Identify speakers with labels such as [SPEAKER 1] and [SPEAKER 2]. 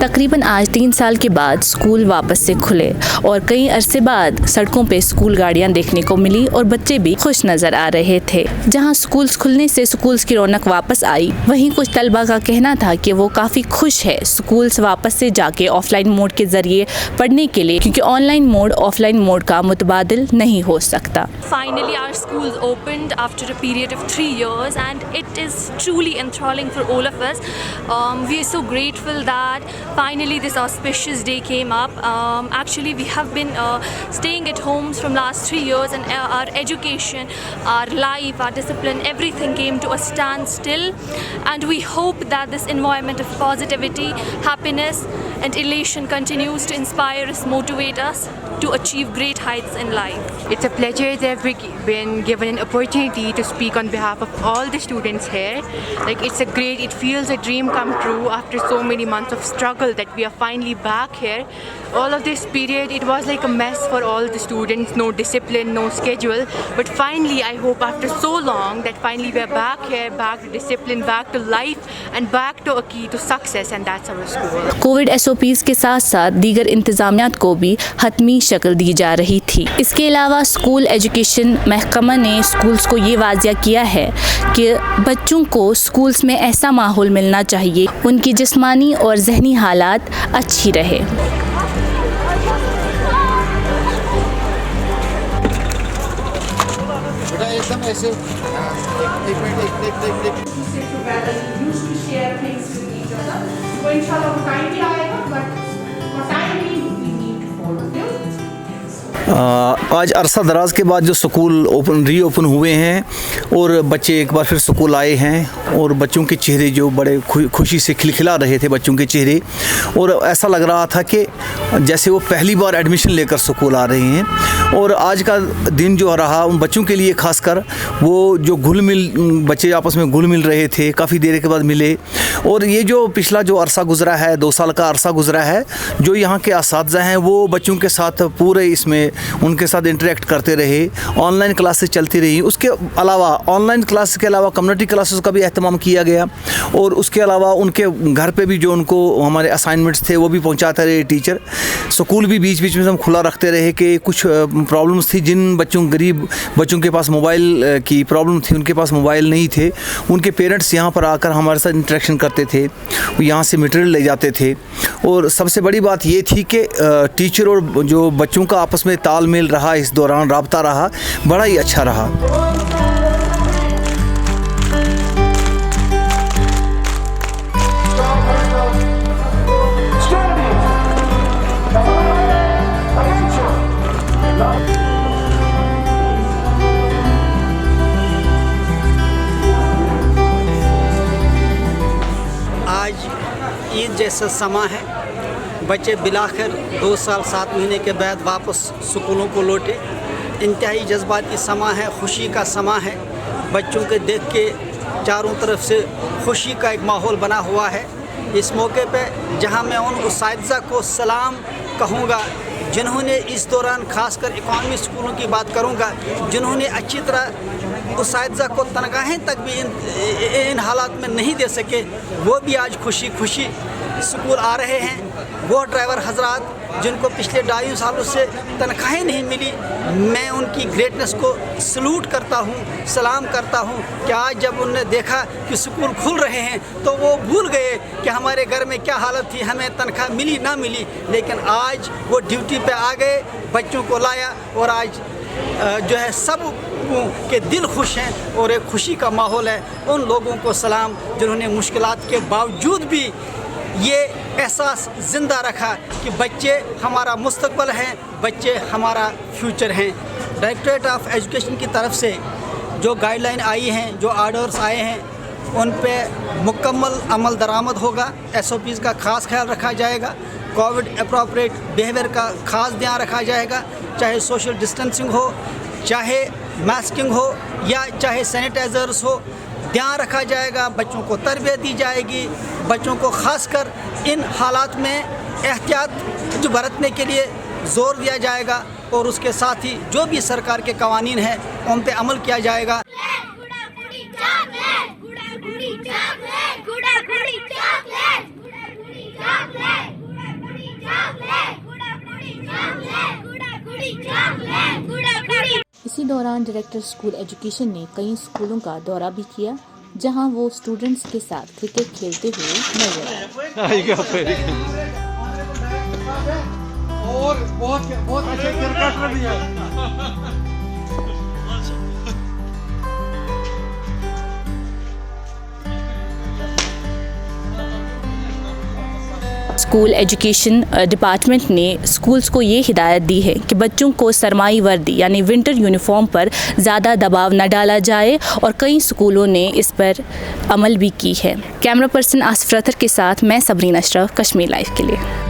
[SPEAKER 1] तकरीबन आज 3 साल के बाद स्कूल वापस से खुले और कई अरसे बाद सड़कों पे स्कूल गाड़ियां देखने को मिली और बच्चे भी खुश नज़र आ रहे थे। जहां स्कूल्स खुलने से स्कूल्स की रौनक वापस आई, वहीं कुछ तलबा का कहना था कि वो काफ़ी खुश है स्कूल्स वापस से जाके ऑफलाइन मोड के ज़रिए पढ़ने के लिए, क्योंकि ऑनलाइन मोड ऑफलाइन मोड का मुतबादिल नहीं हो सकता।
[SPEAKER 2] Finally our schools opened after a period of 3 years and it is truly enthralling for all of us. We are so grateful that finally this auspicious day came up. Actually we have been staying at homes from last 3 years and our education, our life, our discipline, everything came to a standstill, and we hope that this environment of positivity, happiness and elation continues to inspire us, motivate us to achieve great heights in life.
[SPEAKER 3] It's a pleasure that we've been given an opportunity to speak on behalf of all the students here. Like it feels a dream come true after so many months of struggle that we are finally back here. All of this period, it was like a mess for all the students, no discipline, no schedule. But finally, I hope after so long that finally we are back here, back to discipline, back to life and back to a key to success, and that's our school.
[SPEAKER 1] Covid SOPs के साथ साथ दीगर इंतजामियात को भी हतमी शक्ल दी जा रही थी। इसके अलावा स्कूल एजुकेशन महकमा ने स्कूल्स को ये वाज़िया किया है कि बच्चों को स्कूल्स में ऐसा माहौल मिलना चाहिए उनकी जिस्मानी और जहनी हालात अच्छी रहे।
[SPEAKER 4] एकदम ऐसे आज अरसा दराज के बाद जो स्कूल रीओपन हुए हैं और बच्चे एक बार फिर स्कूल आए हैं और बच्चों के चेहरे जो बड़े खुशी से खिलखिला रहे थे बच्चों के चेहरे, और ऐसा लग रहा था कि जैसे वो पहली बार एडमिशन लेकर स्कूल आ रहे हैं। और आज का दिन जो रहा उन बच्चों के लिए खासकर, वो जो बच्चे आपस में घुल मिल रहे थे, काफ़ी देर के बाद मिले। और ये जो पिछला जो अरसा गुजरा है, 2 साल का अरसा गुजरा है, जो यहाँ के असातिज़ा हैं वो बच्चों के साथ पूरे इसमें उनके साथ इंटरेक्ट करते रहे, ऑनलाइन क्लासेस चलती रही। उसके अलावा ऑनलाइन क्लास के अलावा कम्युनिटी क्लासेस का भी अहतमाम किया गया, और उसके अलावा उनके घर पे भी जो उनको हमारे असाइनमेंट्स थे वो भी पहुँचाते रहे टीचर। स्कूल भी बीच बीच में हम खुला रखते रहे कि कुछ प्रॉब्लम्स थी, जिन गरीब बच्चों के पास मोबाइल की प्रॉब्लम थी, उनके पास मोबाइल नहीं थे, उनके पेरेंट्स यहाँ पर आकर हमारे साथ इंटरेक्शन करते थे, वो यहाँ से मटेरियल ले जाते थे। और सबसे बड़ी बात ये थी कि टीचर और जो बच्चों का आपस में तालमेल रहा, इस दौरान राब्ता रहा, बड़ा ही अच्छा रहा।
[SPEAKER 5] ईद जैसा समा है, बच्चे बिलाखिर 2 साल 7 महीने के बाद वापस स्कूलों को लौटे। इंतहाई जज्बाती समा है, खुशी का समा है। बच्चों के देख के चारों तरफ से खुशी का एक माहौल बना हुआ है। इस मौके पे जहां मैं उन उस्तादिज़ा को सलाम कहूँगा जिन्होंने इस दौरान खासकर इकॉनमी स्कूलों की बात करूँगा, जिन्होंने अच्छी तरह उस्तादिज़ा को तनख्वाहें तक भी इन हालात में नहीं दे सके, वो भी आज खुशी स्कूल आ रहे हैं। वो ड्राइवर हजरात जिनको पिछले 2.5 सालों से तनख्वाहें नहीं मिली, मैं उनकी ग्रेटनेस को सलूट करता हूँ, सलाम करता हूँ कि आज जब उन्होंने देखा कि स्कूल खुल रहे हैं तो वो भूल गए कि हमारे घर में क्या हालत थी, हमें तनख्वाह मिली ना मिली, लेकिन आज वो ड्यूटी पे आ गए, बच्चों को लाया, और आज जो है सब के दिल खुश हैं और एक खुशी का माहौल है। उन लोगों को सलाम जिन्होंने मुश्किलात के बावजूद भी ये एहसास ज़िंदा रखा कि बच्चे हमारा मुस्तकबिल हैं, बच्चे हमारा फ्यूचर हैं। डायरेक्टरेट ऑफ एजुकेशन की तरफ से जो गाइडलाइन आई हैं, जो आर्डर्स आए हैं, उन पे मुकम्मल अमल दरामद होगा। SOPs का ख़ास ख्याल रखा जाएगा। कोविड अप्रोप्रिएट बिहेवियर का खास ध्यान रखा जाएगा, चाहे सोशल डिस्टेंसिंग हो, चाहे मास्किंग हो या चाहे सैनिटाइज़र्स हो, ध्यान रखा जाएगा। बच्चों को तरबियत दी जाएगी, बच्चों को खासकर इन हालात में एहतियात जो बरतने के लिए ज़ोर दिया जाएगा और उसके साथ ही जो भी सरकार के कवानीन हैं उन पर अमल किया जाएगा।
[SPEAKER 1] इसी दौरान डायरेक्टर स्कूल एजुकेशन ने कई स्कूलों का दौरा भी किया, जहां वो स्टूडेंट्स के साथ क्रिकेट खेलते हुए नजर आए।
[SPEAKER 6] और बहुत अच्छे क्रिकेटर भी हैं।
[SPEAKER 1] स्कूल एजुकेशन डिपार्टमेंट ने स्कूल्स को ये हिदायत दी है कि बच्चों को सरमाई वर्दी यानी विंटर यूनिफॉर्म पर ज़्यादा दबाव न डाला जाए और कई स्कूलों ने इस पर अमल भी की है। कैमरा पर्सन आसिफ रथर के साथ मैं सबरीन अशरफ, कश्मीर लाइव के लिए।